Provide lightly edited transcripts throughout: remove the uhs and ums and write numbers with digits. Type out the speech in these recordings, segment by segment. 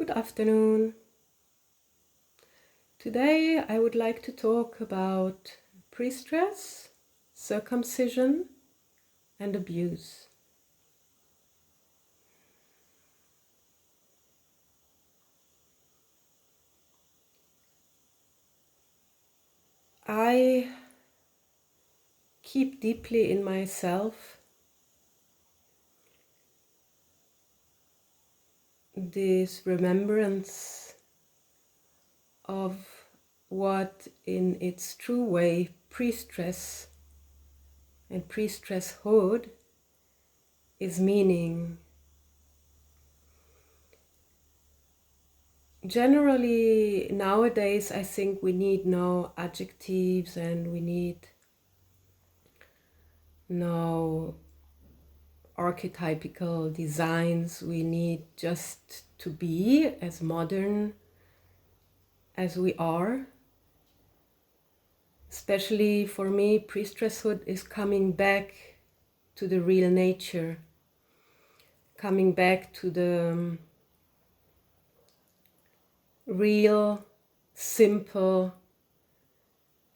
Good afternoon. Today I would like to talk about priestess, circumcision, and abuse. I keep deeply in myself this remembrance of what in its true way priestess and priestesshood is meaning. Generally, nowadays, I think we need no adjectives and we need no archetypical designs. We need just to be as modern as we are. Especially for me, priestesshood is coming back to the real nature, coming back to the real, simple,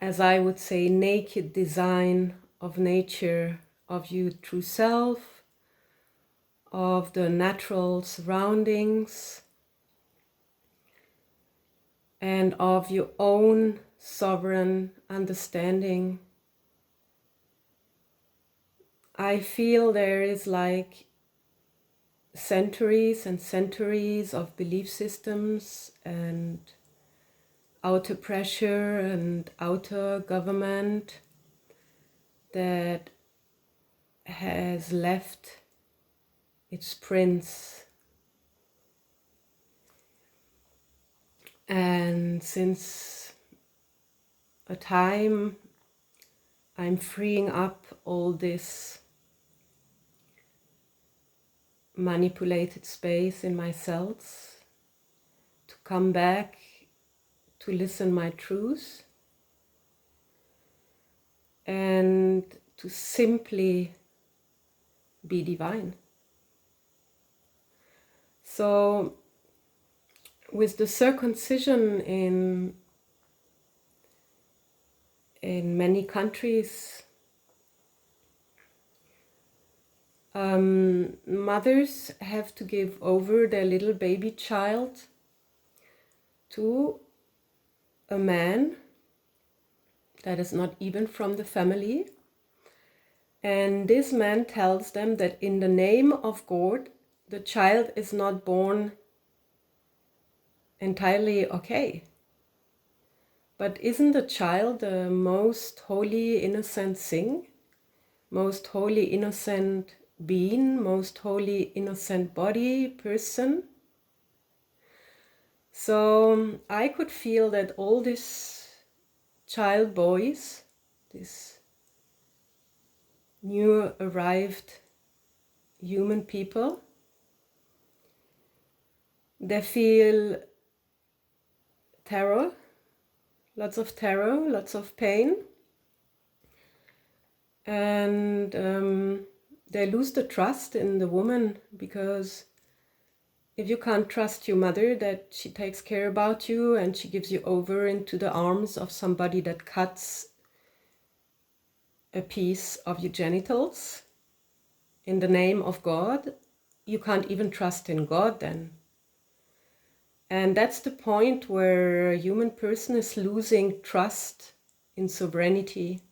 as I would say, naked design of nature, of your true self, of the natural surroundings, and of your own sovereign understanding. I feel there is like centuries and centuries of belief systems and outer pressure and outer government that has left its prints. And since a time, I'm freeing up all this manipulated space in my cells to come back to listen my truth and to simply be divine. So with the circumcision in many countries, mothers have to give over their little baby child to a man that is not even from the family. And this man tells them that in the name of God, the child is not born entirely okay. But isn't the child the most holy, innocent thing? Most holy, innocent being, most holy, innocent body, person? So I could feel that all these child boys, these new arrived human people, they feel terror, lots of pain, and they lose the trust in the woman, because if you can't trust your mother that she takes care about you and she gives you over into the arms of somebody that cuts a piece of your genitals in the name of God, you can't even trust in God then. And that's the point where a human person is losing trust in sovereignty,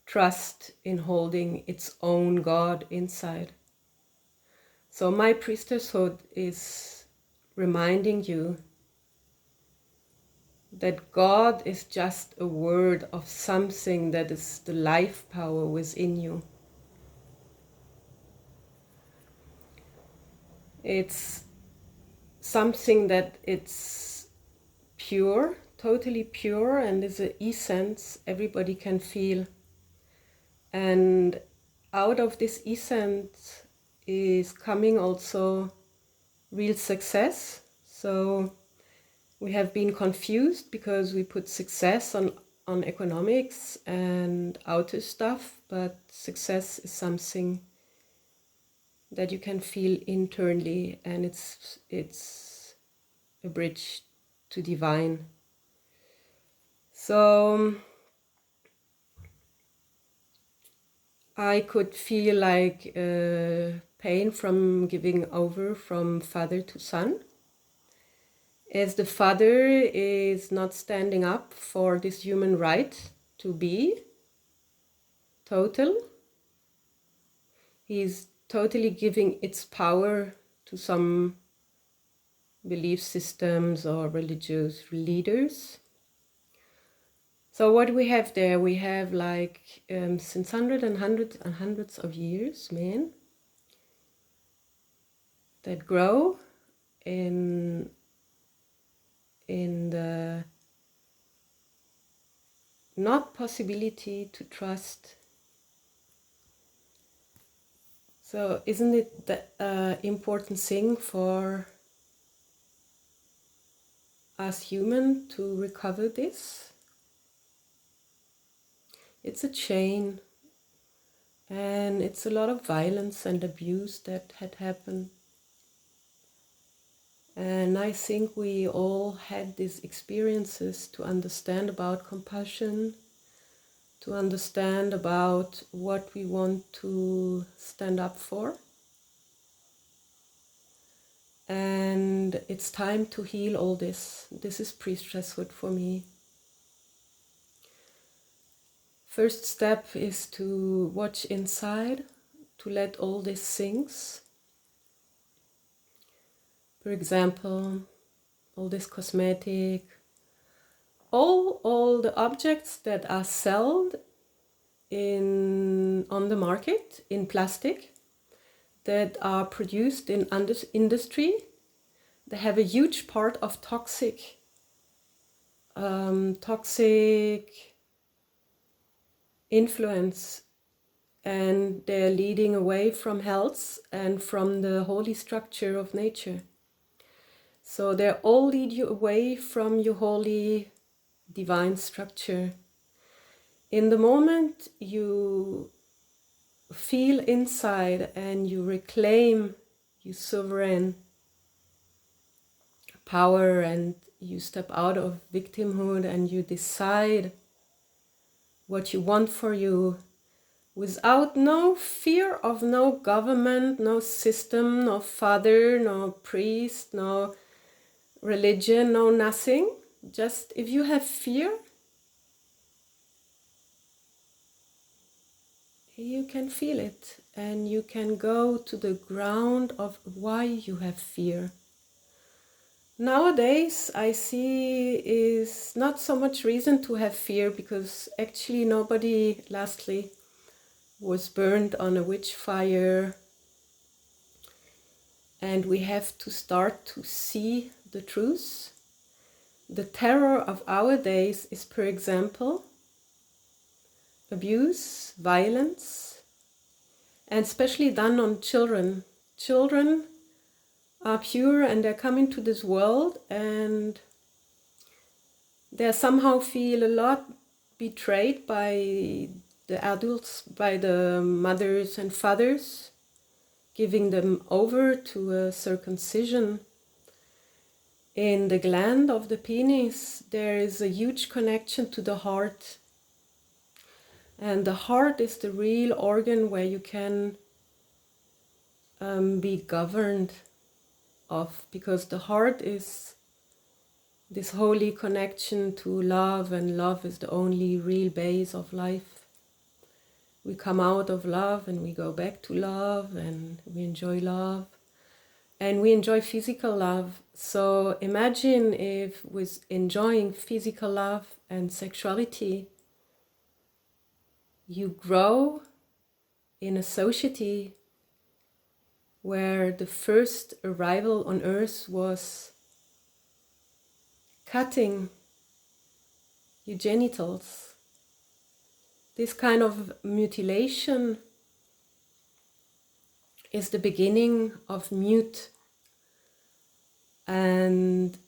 trust in holding its own God inside. So my priestesshood is reminding you that God is just a word of something that is the life power within you. It's something that it's pure, totally pure, and is an essence everybody can feel. And out of this essence is coming also real success. So we have been confused because we put success on economics and outer stuff, but success is something that you can feel internally, and it's a bridge to divine. So I could feel like pain from giving over from father to son, as the father is not standing up for this human right to be total. He's totally giving its power to some belief systems or religious leaders. So what we have there, we have like since hundreds of years, men that grow in the not possibility to trust. So isn't it the important thing for us human to recover this? It's a chain, and it's a lot of violence and abuse that had happened. And I think we all had these experiences to understand about compassion, to understand about what we want to stand up for. And it's time to heal all this. This is priestesshood for me. First step is to watch inside, to let all these things, for example, all this cosmetic, all the objects that are sold on the market in plastic, that are produced in industry, they have a huge part of toxic influence, and they're leading away from health and from the holy structure of nature. So they all lead you away from your holy divine structure. In the moment you feel inside and you reclaim your sovereign power, and you step out of victimhood and you decide what you want for you, without no fear of no government, no system, no father, no priest, no religion, no nothing. Just if you have fear, you can feel it, and you can go to the ground of why you have fear. Nowadays, I see is not so much reason to have fear, because actually nobody lastly was burned on a witch fire, and we have to start to see the truth. The terror of our days is, for example, abuse, violence, and especially done on children. Children are pure and they're coming to this world, and they somehow feel a lot betrayed by the adults, by the mothers and fathers, giving them over to a circumcision. In the gland of the penis, there is a huge connection to the heart. And the heart is the real organ where you can be governed of, because the heart is this holy connection to love, and love is the only real base of life. We come out of love and we go back to love, and we enjoy love, and we enjoy physical love. So imagine if with enjoying physical love and sexuality, you grow in a society where the first arrival on earth was cutting your genitals. This kind of mutilation is the beginning of mute, and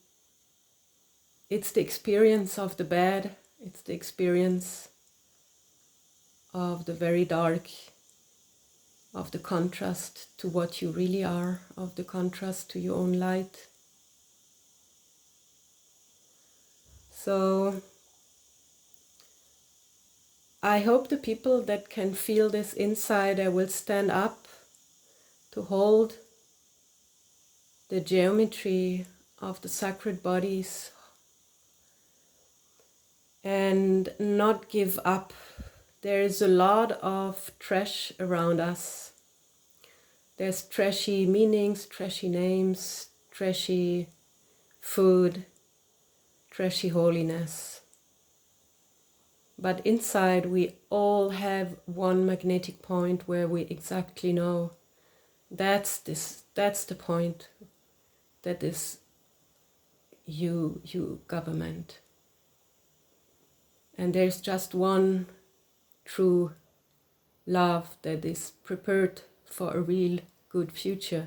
it's the experience of the bad, it's the experience of the very dark, of the contrast to what you really are, of the contrast to your own light. So I hope the people that can feel this inside, I will stand up to hold the geometry of the sacred bodies and not give up. There is a lot of trash around us. There's trashy meanings, trashy names, trashy food, trashy holiness. But inside we all have one magnetic point where we exactly know that's the point. That is you government. And there's just one true love that is prepared for a real good future,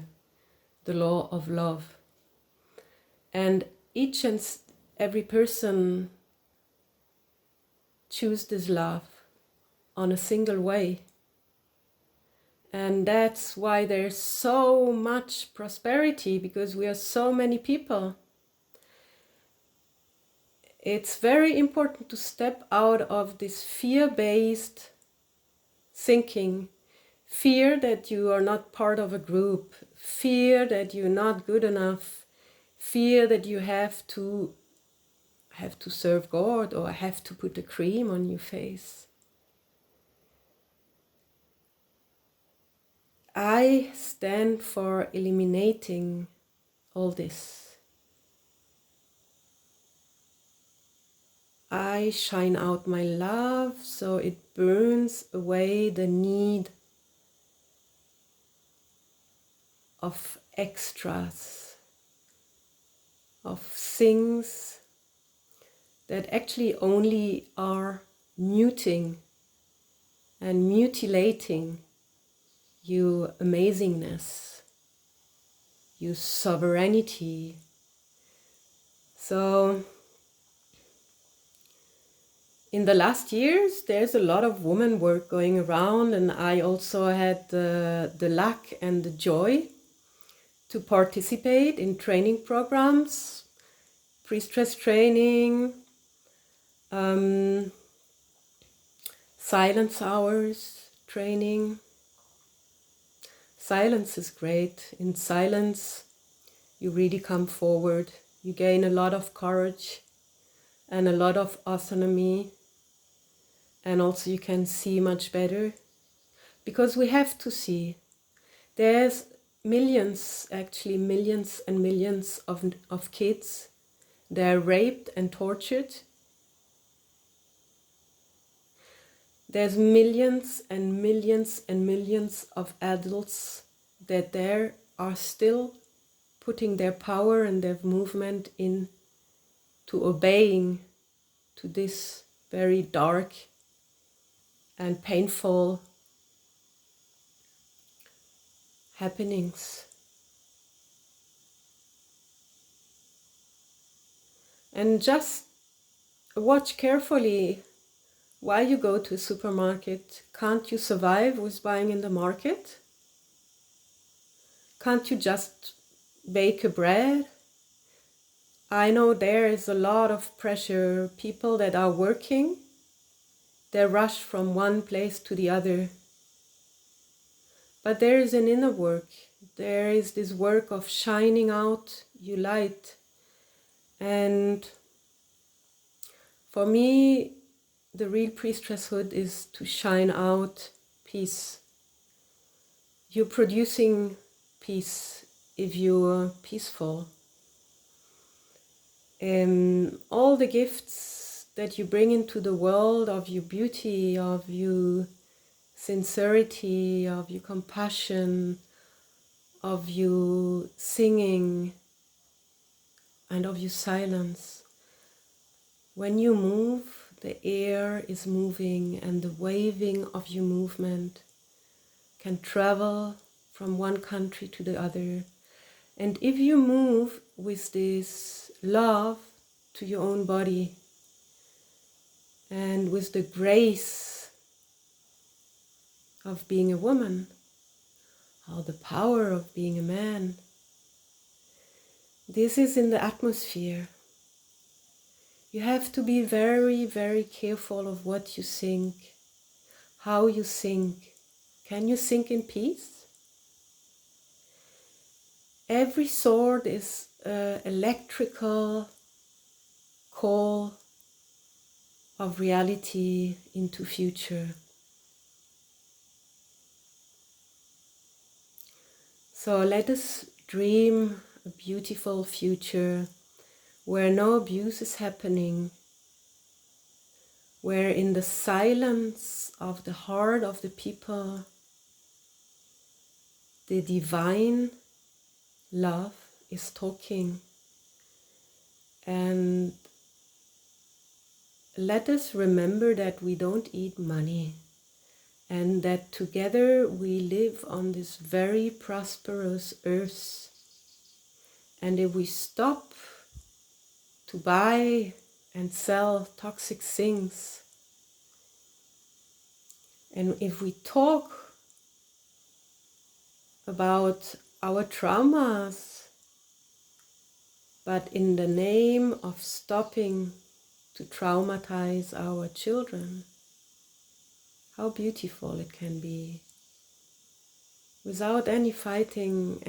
the law of love. And each and every person choose this love on a single way. And that's why there's so much prosperity, because we are so many people. It's very important to step out of this fear-based thinking. Fear that you are not part of a group, fear that you're not good enough, fear that you have to serve God or have to put a cream on your face. I stand for eliminating all this. I shine out my love so it burns away the need of extras, of things that actually only are muting and mutilating your amazingness, your sovereignty. So in the last years, there's a lot of woman work going around, and I also had the luck and the joy to participate in training programs, priestess training, silence hours training. Silence is great. In silence, you really come forward. You gain a lot of courage and a lot of autonomy. And also you can see much better. Because we have to see. There's millions, actually millions and millions of kids. They're raped and tortured. There's millions and millions and millions of adults that there are still putting their power and their movement in to obeying to this very dark and painful happenings. And just watch carefully while you go to a supermarket. Can't you survive with buying in the market? Can't you just bake a bread? I know there is a lot of pressure. People that are working, they rush from one place to the other. But there is an inner work. There is this work of shining out your light. And for me, the real priestesshood is to shine out peace. You're producing peace if you're peaceful. All the gifts that you bring into the world of your beauty, of your sincerity, of your compassion, of your singing, and of your silence. When you move, the air is moving, and the waving of your movement can travel from one country to the other. And if you move with this love to your own body and with the grace of being a woman, or the power of being a man, this is in the atmosphere. You have to be very, very careful of what you think, how you think. Can you think in peace? Every sword is an electrical call of reality into future. So let us dream a beautiful future where no abuse is happening, where in the silence of the heart of the people, the divine love is talking. And let us remember that we don't eat money and that together we live on this very prosperous earth. And if we stop to buy and sell toxic things, and if we talk about our traumas, but in the name of stopping to traumatize our children, how beautiful it can be. Without any fighting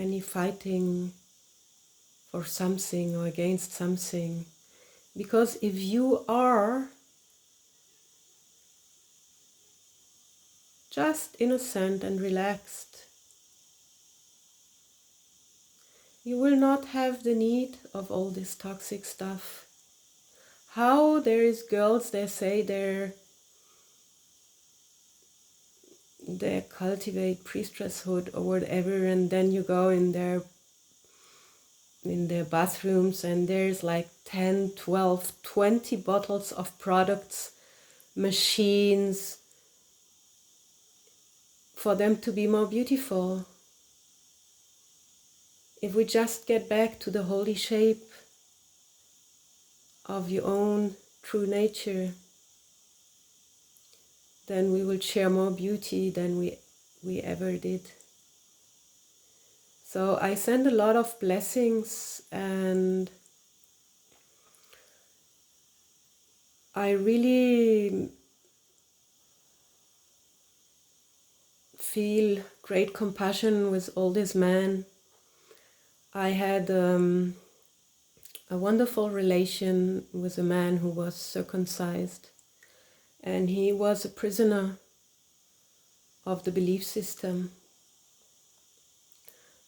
for something or against something. Because if you are just innocent and relaxed, you will not have the need of all this toxic stuff. How there is girls, they say they cultivate priestesshood or whatever, and then you go in their bathrooms and there's like 10, 12, 20 bottles of products, machines, for them to be more beautiful. If we just get back to the holy shape of your own true nature, then we will share more beauty than we ever did. So I send a lot of blessings, and I really feel great compassion with all these men. I had a wonderful relation with a man who was circumcised, and he was a prisoner of the belief system.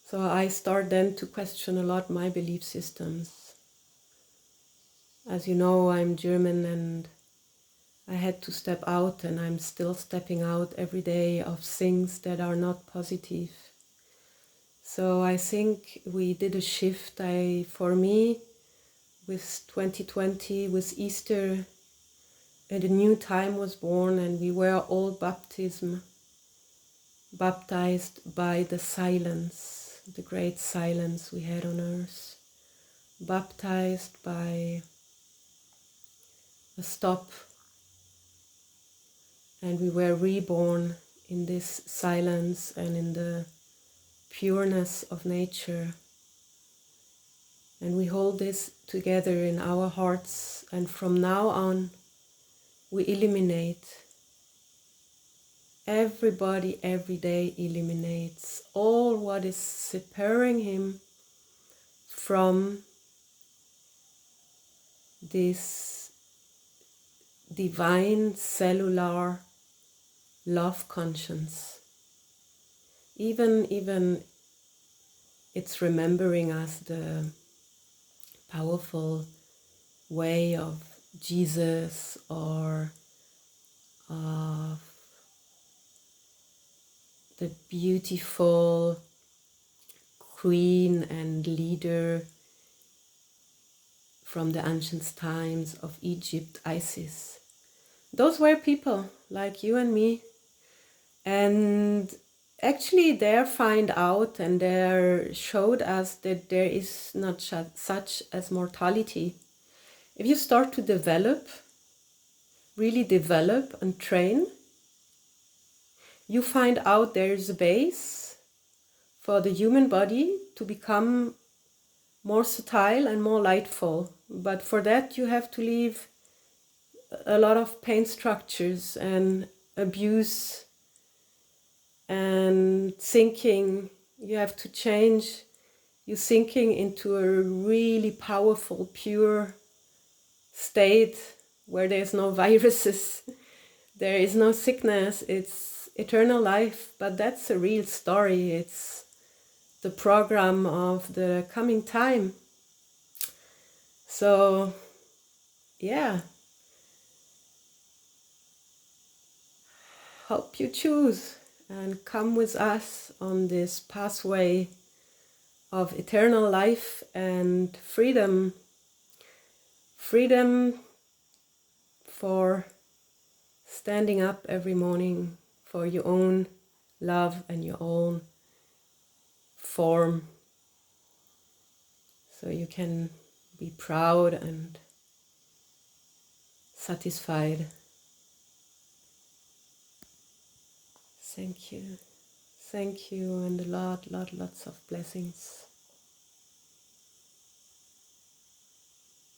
So I start then to question a lot my belief systems. As you know, I'm German and I had to step out, and I'm still stepping out every day of things that are not positive. So I think we did a shift. For me, with 2020, with Easter, and a new time was born, and we were all baptized by the silence, the great silence we had on earth, baptized by a stop, and we were reborn in this silence and in the pureness of nature. And we hold this together in our hearts, and from now on we eliminate. Everybody every day eliminates all what is separating him from this divine cellular love conscience. Even it's remembering us the powerful way of Jesus or of the beautiful queen and leader from the ancient times of Egypt, Isis. Those were people like you and me, and actually they find out and they showed us that there is not such as mortality. If you start to develop, really develop and train, you find out there is a base for the human body to become more subtle and more lightful. But for that you have to leave a lot of pain structures and abuse and thinking. You have to change your thinking into a really powerful, pure state where there's no viruses, there is no sickness, it's eternal life. But that's a real story. It's the program of the coming time. So, yeah, hope you choose and come with us on this pathway of eternal life and freedom. Freedom for standing up every morning for your own love and your own form, so you can be proud and satisfied. Thank you, and lots of blessings.